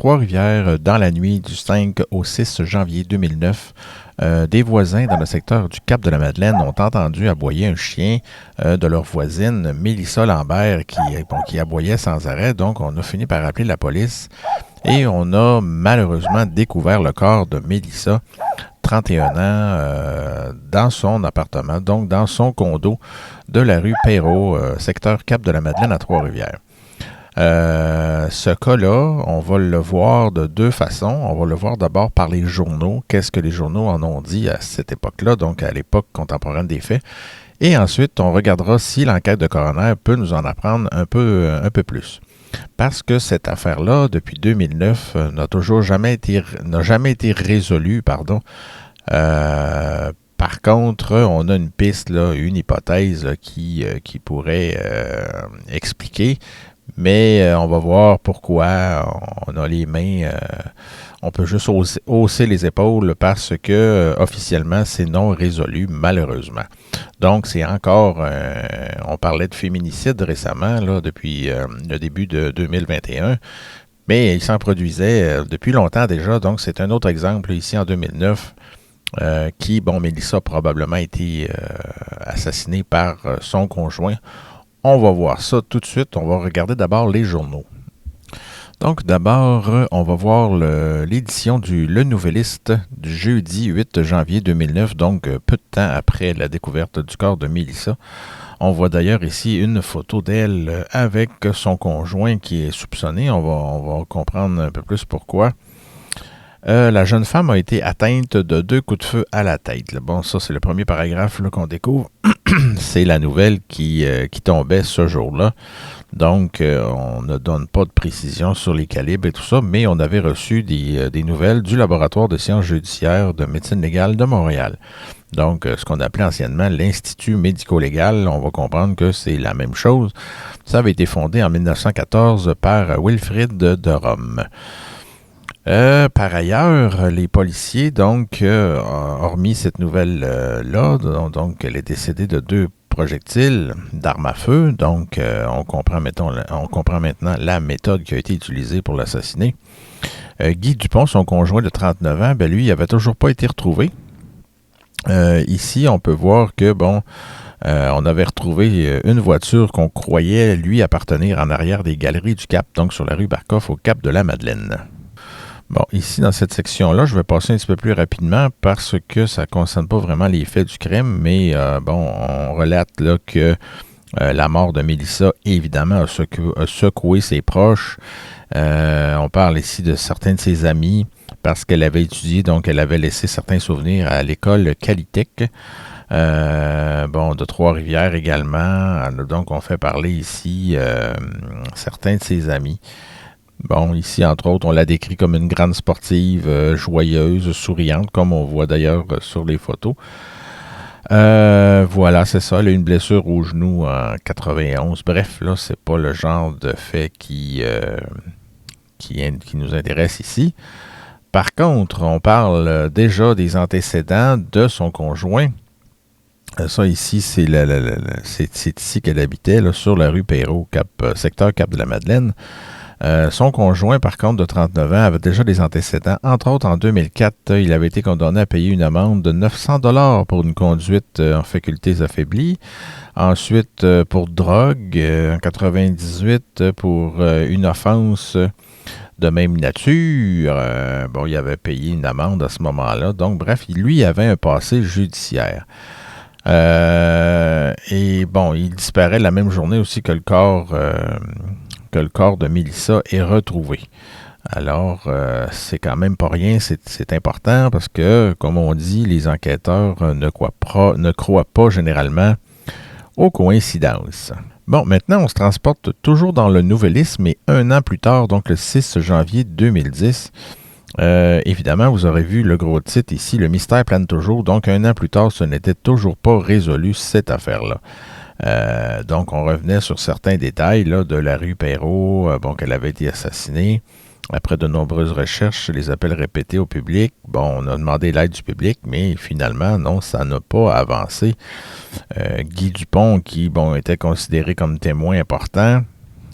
Trois-Rivières, dans la nuit du 5 au 6 janvier 2009, des voisins dans le secteur du Cap-de-la-Madeleine ont entendu aboyer un chien de leur voisine, Mélissa Lambert, qui aboyait sans arrêt. Donc, on a fini par appeler la police et on a malheureusement découvert le corps de Mélissa, 31 ans, dans son appartement, donc dans son condo de la rue Perrault, secteur Cap-de-la-Madeleine à Trois-Rivières. Ce cas-là, on va le voir de deux façons. On va le voir d'abord par les journaux. Qu'est-ce que les journaux en ont dit à cette époque-là, donc à l'époque contemporaine des faits. Et ensuite, on regardera si l'enquête de coroner peut nous en apprendre un peu plus. Parce que cette affaire-là, depuis 2009, n'a jamais été résolue, pardon. Par contre, on a une piste, là, une hypothèse là, qui pourrait expliquer. Mais on va voir pourquoi on a les mains, on peut juste hausser les épaules parce que officiellement c'est non résolu malheureusement. Donc c'est encore, on parlait de féminicide récemment, là, depuis le début de 2021, mais il s'en produisait depuis longtemps déjà, donc c'est un autre exemple ici en 2009. Mélissa a probablement été assassinée par son conjoint. On va voir ça tout de suite. On va regarder d'abord les journaux. Donc, d'abord, on va voir l'édition du Le Nouvelliste du jeudi 8 janvier 2009, donc peu de temps après la découverte du corps de Mélissa. On voit d'ailleurs ici une photo d'elle avec son conjoint qui est soupçonné. On va comprendre un peu plus pourquoi. La jeune femme a été atteinte de 2 coups de feu à la tête. Bon, ça, c'est le premier paragraphe là, qu'on découvre. C'est la nouvelle qui tombait ce jour-là. Donc, on ne donne pas de précision sur les calibres et tout ça, mais on avait reçu des nouvelles du laboratoire de sciences judiciaires de médecine légale de Montréal. Donc, ce qu'on appelait anciennement l'Institut médico-légal, on va comprendre que c'est la même chose. Ça avait été fondé en 1914 par Wilfrid de Rome. Par ailleurs, les policiers, donc, hormis cette nouvelle-là, donc, elle est décédée de 2 projectiles d'armes à feu. Donc, on comprend maintenant la méthode qui a été utilisée pour l'assassiner. Guy Dupont, son conjoint de 39 ans, lui, il n'avait toujours pas été retrouvé. Ici, on peut voir que, on avait retrouvé une voiture qu'on croyait, lui, appartenir en arrière des Galeries du Cap, donc sur la rue Barkoff, au Cap de la Madeleine. Bon, ici, dans cette section-là, je vais passer un petit peu plus rapidement parce que ça ne concerne pas vraiment les faits du crime, mais on relate là que la mort de Mélissa, évidemment, a secoué ses proches. On parle ici de certains de ses amis parce qu'elle avait étudié, donc elle avait laissé certains souvenirs à l'école Calitech. De Trois-Rivières également. Donc, on fait parler ici certains de ses amis. Bon, ici, entre autres, on la décrit comme une grande sportive, joyeuse, souriante, comme on voit d'ailleurs sur les photos. Voilà, c'est ça. Elle a une blessure au genou en 91. Bref, là, c'est pas le genre de fait qui nous intéresse ici. Par contre, on parle déjà des antécédents de son conjoint. Ça, ici, c'est ici qu'elle habitait, là, sur la rue Perrault, secteur Cap-de-la-Madeleine. Son conjoint, par contre, de 39 ans, avait déjà des antécédents. Entre autres, en 2004, il avait été condamné à payer une amende de 900 $ pour une conduite en facultés affaiblies. Ensuite, pour drogue, en 98, pour une offense de même nature. Il avait payé une amende à ce moment-là. Donc, bref, lui avait un passé judiciaire. Il disparaît la même journée aussi que le corps de Mélissa est retrouvé. Alors, c'est quand même pas rien, c'est important parce que, comme on dit, les enquêteurs ne croient pas généralement aux coïncidences. Bon, maintenant, on se transporte toujours dans le nouvellisme, mais 1 an plus tard, donc le 6 janvier 2010, évidemment, vous aurez vu le gros titre ici, le mystère plane toujours. Donc, 1 an plus tard, ce n'était toujours pas résolu, cette affaire-là. Donc, on revenait sur certains détails là, de la rue Perrault, qu'elle avait été assassinée. Après de nombreuses recherches, les appels répétés au public, on a demandé l'aide du public, mais finalement, non, ça n'a pas avancé. Guy Dupont, qui, était considéré comme témoin important,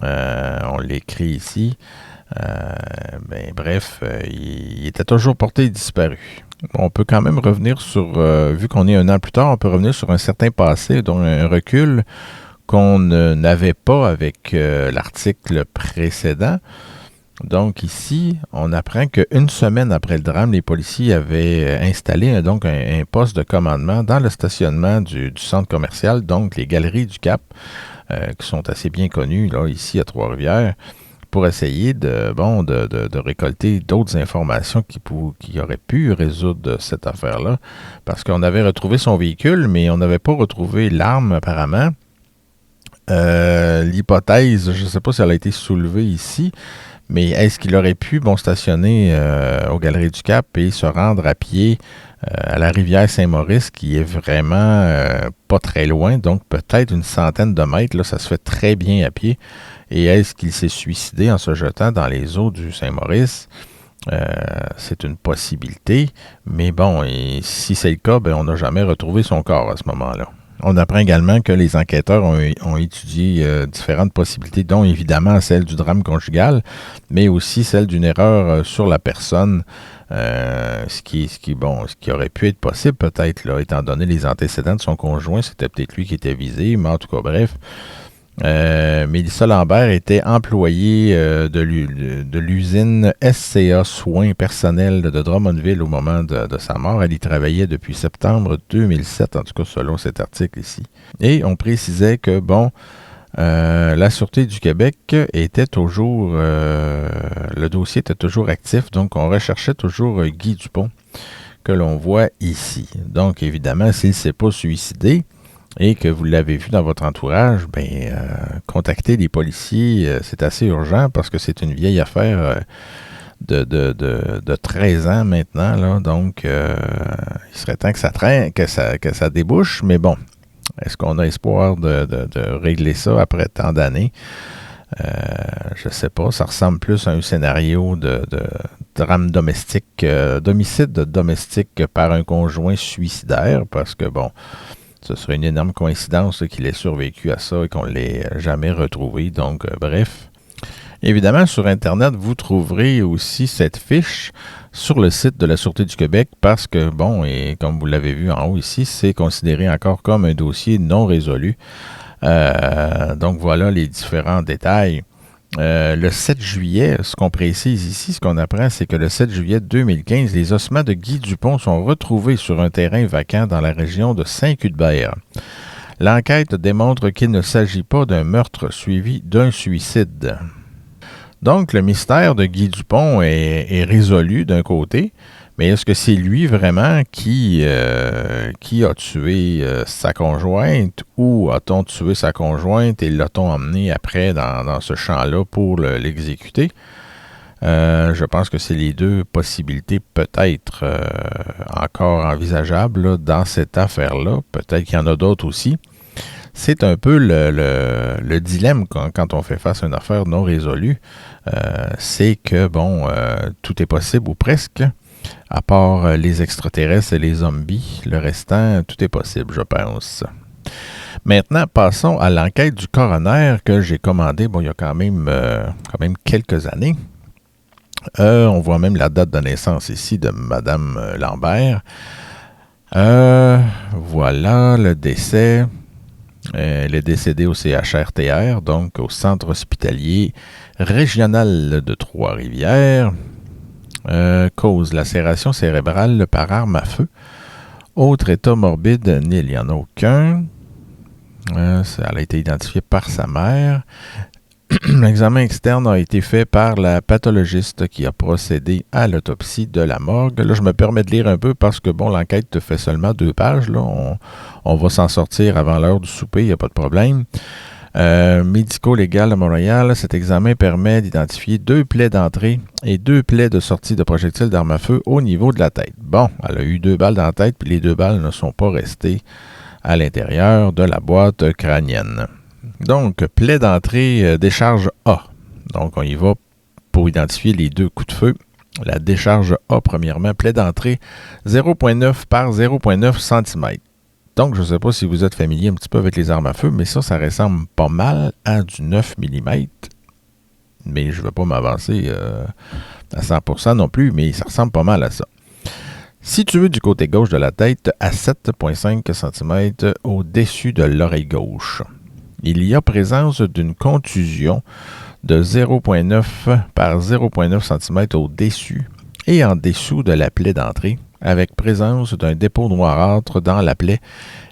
on l'écrit ici, Bref, il était toujours porté disparu. On peut quand même revenir sur, vu qu'on est un an plus tard, on peut revenir sur un certain passé, dont un recul qu'on n'avait pas avec l'article précédent. Donc ici, on apprend qu'une semaine après le drame, les policiers avaient installé un poste de commandement dans le stationnement du centre commercial, donc les Galeries du Cap, qui sont assez bien connues là, ici à Trois-Rivières, pour essayer de récolter d'autres informations qui auraient pu résoudre cette affaire-là. Parce qu'on avait retrouvé son véhicule, mais on n'avait pas retrouvé l'arme apparemment. L'hypothèse, je ne sais pas si elle a été soulevée ici, mais est-ce qu'il aurait pu stationner aux Galeries du Cap et se rendre à pied à la rivière Saint-Maurice, qui est vraiment pas très loin, donc peut-être une centaine de mètres, là, ça se fait très bien à pied. Et est-ce qu'il s'est suicidé en se jetant dans les eaux du Saint-Maurice? C'est une possibilité, mais bon, et si c'est le cas, on n'a jamais retrouvé son corps à ce moment-là. On apprend également que les enquêteurs ont étudié différentes possibilités, dont évidemment celle du drame conjugal, mais aussi celle d'une erreur sur la personne, ce qui aurait pu être possible peut-être, là, étant donné les antécédents de son conjoint, c'était peut-être lui qui était visé, mais en tout cas, bref. Mélissa Lambert était employée de l'usine SCA Soins personnels de Drummondville au moment de sa mort. Elle y travaillait depuis septembre 2007, en tout cas selon cet article ici. Et on précisait que, la Sûreté du Québec était toujours... le dossier était toujours actif, donc on recherchait toujours Guy Dupont, que l'on voit ici. Donc évidemment, s'il ne s'est pas suicidé, et que vous l'avez vu dans votre entourage, contactez les policiers, c'est assez urgent parce que c'est une vieille affaire de 13 ans maintenant, là, donc il serait temps que ça débouche, mais bon, est-ce qu'on a espoir de régler ça après tant d'années? Je ne sais pas, ça ressemble plus à un scénario de drame domestique, d'homicide domestique par un conjoint suicidaire, parce que ce serait une énorme coïncidence qu'il ait survécu à ça et qu'on ne l'ait jamais retrouvé. Donc, bref. Évidemment, sur Internet, vous trouverez aussi cette fiche sur le site de la Sûreté du Québec parce que, et comme vous l'avez vu en haut ici, c'est considéré encore comme un dossier non résolu. Donc, voilà les différents détails. Le 7 juillet, ce qu'on précise ici, ce qu'on apprend, c'est que le 7 juillet 2015, les ossements de Guy Dupont sont retrouvés sur un terrain vacant dans la région de Saint-Cuthbert. L'enquête démontre qu'il ne s'agit pas d'un meurtre suivi d'un suicide. Donc, le mystère de Guy Dupont est résolu d'un côté, mais est-ce que c'est lui vraiment qui a tué sa conjointe ou a-t-on tué sa conjointe et l'a-t-on emmené après dans ce champ-là pour l'exécuter? Je pense que c'est les deux possibilités peut-être encore envisageables là, dans cette affaire-là. Peut-être qu'il y en a d'autres aussi. C'est un peu le dilemme quand on fait face à une affaire non résolue. C'est que, tout est possible ou presque. À part les extraterrestres et les zombies, le restant, tout est possible, je pense. Maintenant, passons à l'enquête du coroner que j'ai commandée, il y a quand même quelques années. On voit même la date de naissance ici de Madame Lambert. Voilà le décès. Elle est décédée au CHRTR, donc au Centre hospitalier régional de Trois-Rivières. Cause lacération cérébrale par arme à feu. Autre état morbide, il n'y en a aucun. Elle a été identifiée par sa mère. L'examen externe a été fait par la pathologiste qui a procédé à l'autopsie de la morgue. Là, je me permets de lire un peu parce que, l'enquête fait seulement 2 pages. Là. On va s'en sortir avant l'heure du souper, il n'y a pas de problème. Médico-légal de Montréal, cet examen permet d'identifier 2 plaies d'entrée et 2 plaies de sortie de projectiles d'armes à feu au niveau de la tête. Elle a eu 2 balles dans la tête, puis les 2 balles ne sont pas restées à l'intérieur de la boîte crânienne. Donc, plaie d'entrée, décharge A. Donc, on y va pour identifier les 2 coups de feu. La décharge A, premièrement, plaie d'entrée 0,9 par 0,9 cm. Donc, je ne sais pas si vous êtes familier un petit peu avec les armes à feu, mais ça ressemble pas mal à du 9 mm. mais je ne veux pas m'avancer à 100% non plus, mais ça ressemble pas mal à ça. Situé du côté gauche de la tête, à 7,5 cm au-dessus de l'oreille gauche. Il y a présence d'une contusion de 0,9 par 0,9 cm au-dessus et en dessous de la plaie d'entrée, avec présence d'un dépôt noirâtre dans la plaie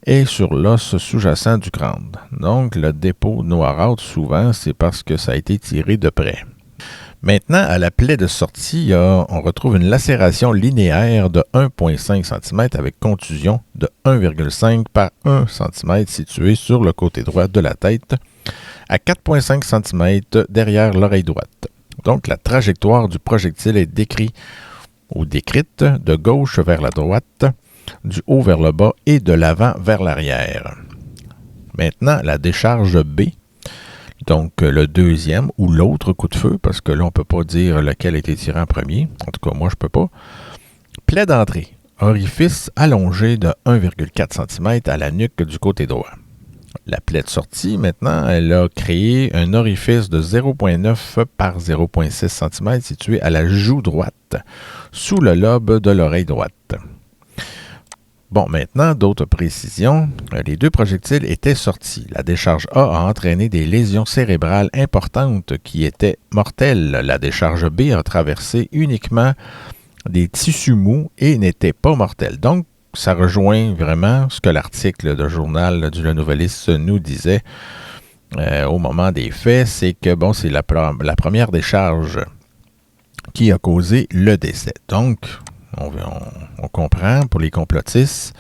et sur l'os sous-jacent du crâne. Donc, le dépôt noirâtre, souvent, c'est parce que ça a été tiré de près. Maintenant, à la plaie de sortie, on retrouve une lacération linéaire de 1,5 cm avec contusion de 1,5 par 1 cm située sur le côté droit de la tête, à 4,5 cm derrière l'oreille droite. Donc, la trajectoire du projectile est décrite de gauche vers la droite, du haut vers le bas et de l'avant vers l'arrière. Maintenant, la décharge B, donc le deuxième ou l'autre coup de feu, parce que là, on ne peut pas dire lequel a été tiré en premier. En tout cas, moi, je ne peux pas. Plaie d'entrée, orifice allongé de 1,4 cm à la nuque du côté droit. La plaie de sortie, maintenant, elle a créé un orifice de 0,9 par 0,6 cm situé à la joue droite, sous le lobe de l'oreille droite. Bon, maintenant, d'autres précisions. Les deux projectiles étaient sortis. La décharge A a entraîné des lésions cérébrales importantes qui étaient mortelles. La décharge B a traversé uniquement des tissus mous et n'était pas mortelle. Donc, ça rejoint vraiment ce que l'article de journal du Le Nouvelliste nous disait au moment des faits, c'est que bon, c'est la première décharge qui a causé le décès. Donc, on comprend pour les complotistes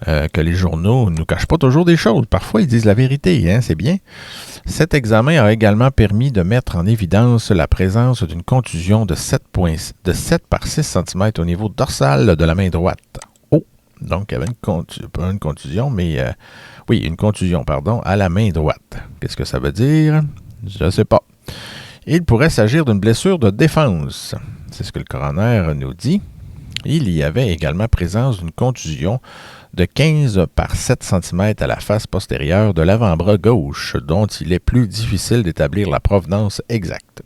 que les journaux ne nous cachent pas toujours des choses. Parfois, ils disent la vérité, hein, c'est bien. Cet examen a également permis de mettre en évidence la présence d'une contusion de 7 par 6 cm au niveau dorsal de la main droite. Oh! Donc, il y avait pas une contusion, mais une contusion, à la main droite. Qu'est-ce que ça veut dire? Je ne sais pas. Il pourrait s'agir d'une blessure de défense. C'est ce que le coroner nous dit. Il y avait également présence d'une contusion de 15 par 7 cm à la face postérieure de l'avant-bras gauche, dont il est plus difficile d'établir la provenance exacte.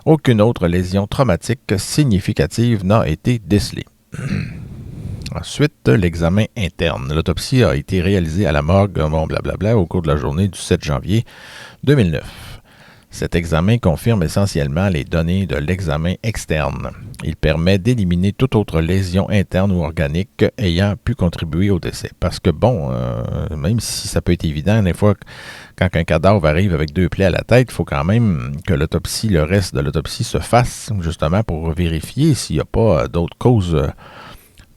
Aucune autre lésion traumatique significative n'a été décelée. Ensuite, l'examen interne. L'autopsie a été réalisée à la morgue, au cours de la journée du 7 janvier 2009. Cet examen confirme essentiellement les données de l'examen externe. Il permet d'éliminer toute autre lésion interne ou organique ayant pu contribuer au décès. Parce que même si ça peut être évident, des fois, quand un cadavre arrive avec 2 plaies à la tête, il faut quand même que le reste de l'autopsie se fasse, justement pour vérifier s'il n'y a pas d'autres causes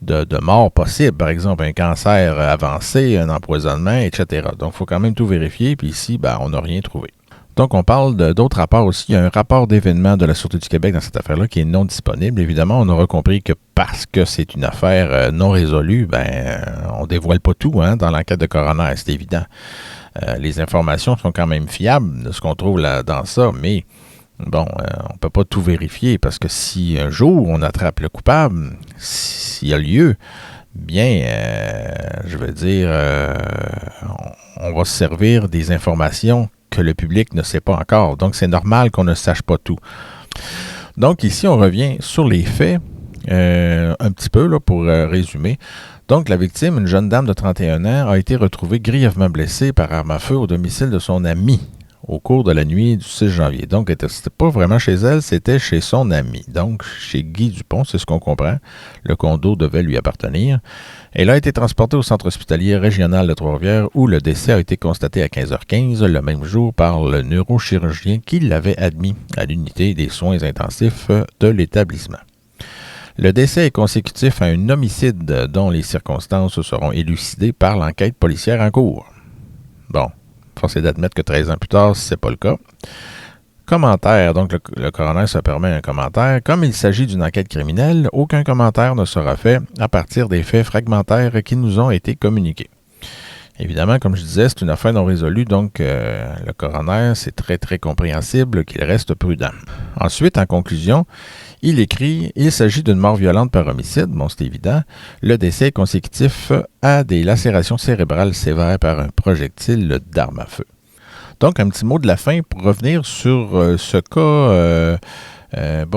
de mort possible. Par exemple, un cancer avancé, un empoisonnement, etc. Donc, il faut quand même tout vérifier. Puis ici, on n'a rien trouvé. Donc, on parle d'autres rapports aussi. Il y a un rapport d'événement de la Sûreté du Québec dans cette affaire-là qui est non disponible. Évidemment, on aura compris que parce que c'est une affaire non résolue, on ne dévoile pas tout dans l'enquête de coroner, c'est évident. Les informations sont quand même fiables de ce qu'on trouve là, dans ça, mais on ne peut pas tout vérifier parce que si un jour on attrape le coupable, s'il y a lieu, on va se servir des informations que le public ne sait pas encore. Donc, c'est normal qu'on ne sache pas tout. Donc, ici, on revient sur les faits un petit peu là, pour résumer. Donc, la victime, une jeune dame de 31 ans, a été retrouvée grièvement blessée par arme à feu au domicile de son ami au cours de la nuit du 6 janvier. Donc, c'était pas vraiment chez elle, c'était chez son ami. Donc, chez Guy Dupont, c'est ce qu'on comprend. Le condo devait lui appartenir. Elle a été transportée au centre hospitalier régional de Trois-Rivières où le décès a été constaté à 15h15 le même jour par le neurochirurgien qui l'avait admis à l'unité des soins intensifs de l'établissement. Le décès est consécutif à un homicide dont les circonstances seront élucidées par l'enquête policière en cours. Bon, force est d'admettre que 13 ans plus tard, ce n'est pas le cas. Commentaire. Donc, le coroner se permet un commentaire. Comme il s'agit d'une enquête criminelle, aucun commentaire ne sera fait à partir des faits fragmentaires qui nous ont été communiqués. Évidemment, comme je disais, c'est une affaire non résolue, donc le coroner, c'est très, très compréhensible qu'il reste prudent. Ensuite, en conclusion, il écrit « Il s'agit d'une mort violente par homicide ». Bon, c'est évident. Le décès est consécutif à des lacérations cérébrales sévères par un projectile d'arme à feu. Donc, un petit mot de la fin pour revenir sur ce cas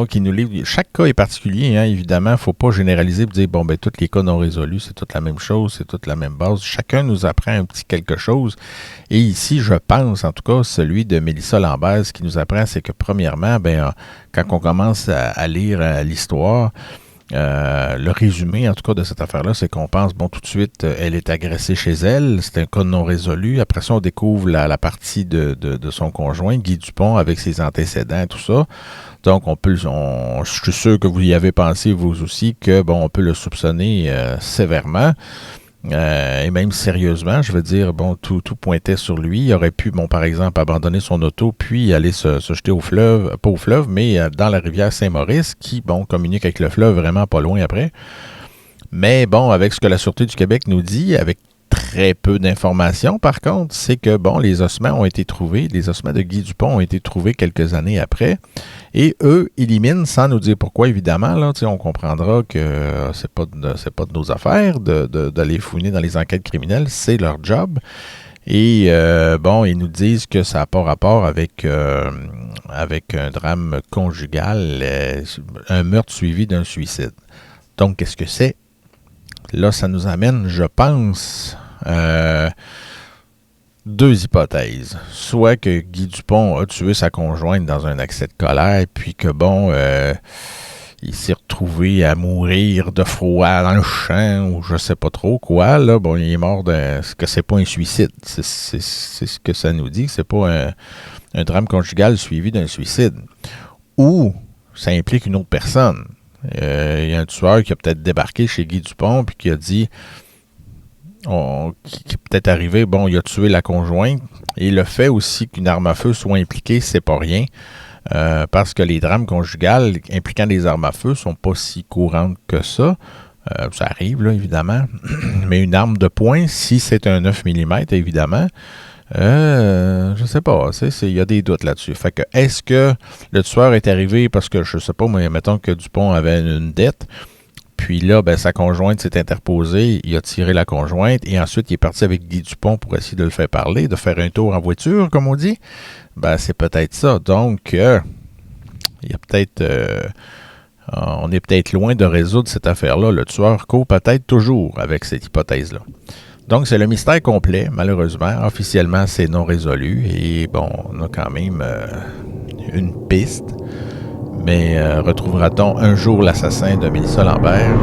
qui nous livre. Chaque cas est particulier, hein, évidemment. Il ne faut pas généraliser et dire, bon, ben, tous les cas non résolus, c'est toute la même chose, c'est toute la même base. Chacun nous apprend un petit quelque chose. Et ici, je pense, en tout cas, celui de Mélissa Lambert, ce qui nous apprend, c'est que, premièrement, quand on commence à lire l'histoire, le résumé, en tout cas, de cette affaire-là, c'est qu'on pense, bon, tout de suite, elle est agressée chez elle, c'est un cas non résolu. Après ça, on découvre la partie de son conjoint, Guy Dupont, avec ses antécédents et tout ça. Donc, je suis sûr que vous y avez pensé, vous aussi, que, bon, on peut le soupçonner sévèrement. Et même sérieusement, je veux dire, bon, tout pointait sur lui. Il aurait pu, bon, par exemple, abandonner son auto, puis aller se jeter au fleuve, pas au fleuve, mais dans la rivière Saint-Maurice, qui, bon, communique avec le fleuve vraiment pas loin après. Mais bon, avec ce que la Sûreté du Québec nous dit, avec très peu d'informations, par contre, c'est que, bon, les ossements ont été trouvés, les ossements de Guy Dupont ont été trouvés quelques années après, et eux éliminent, sans nous dire pourquoi, évidemment, là, on comprendra que c'est pas de nos affaires d'aller fouiner dans les enquêtes criminelles, c'est leur job. Et bon, ils nous disent que ça n'a pas rapport avec un drame conjugal, un meurtre suivi d'un suicide. Donc, qu'est-ce que c'est? Là, ça nous amène, je pense, deux hypothèses. Soit que Guy Dupont a tué sa conjointe dans un accès de colère, puis que, bon, il s'est retrouvé à mourir de froid dans le champ, ou je sais pas trop quoi, là. Bon, il est mort que c'est pas un suicide. C'est ce que ça nous dit, que c'est pas un drame conjugal suivi d'un suicide. Ou ça implique une autre personne. Il y a un tueur qui a peut-être débarqué chez Guy Dupont puis qui a dit qui est peut-être arrivé, bon, il a tué la conjointe et le fait aussi qu'une arme à feu soit impliquée, c'est pas rien parce que les drames conjugales impliquant des armes à feu sont pas si courantes que ça. Ça arrive, là, évidemment. Mais une arme de poing, si c'est un 9 mm, évidemment, je sais pas, il y a des doutes là-dessus. Fait que, est-ce que le tueur est arrivé parce que, je sais pas, mais mettons que Dupont avait une dette, puis là, ben, sa conjointe s'est interposée, il a tiré la conjointe, et ensuite, il est parti avec Guy Dupont pour essayer de le faire parler, de faire un tour en voiture, comme on dit. Ben, c'est peut-être ça. Donc, il y a peut-être... on est peut-être loin de résoudre cette affaire-là. Le tueur court peut-être toujours avec cette hypothèse-là. Donc, c'est le mystère complet, malheureusement. Officiellement, c'est non résolu. Et bon, on a quand même une piste. Mais retrouvera-t-on un jour l'assassin de Mélissa Lambert?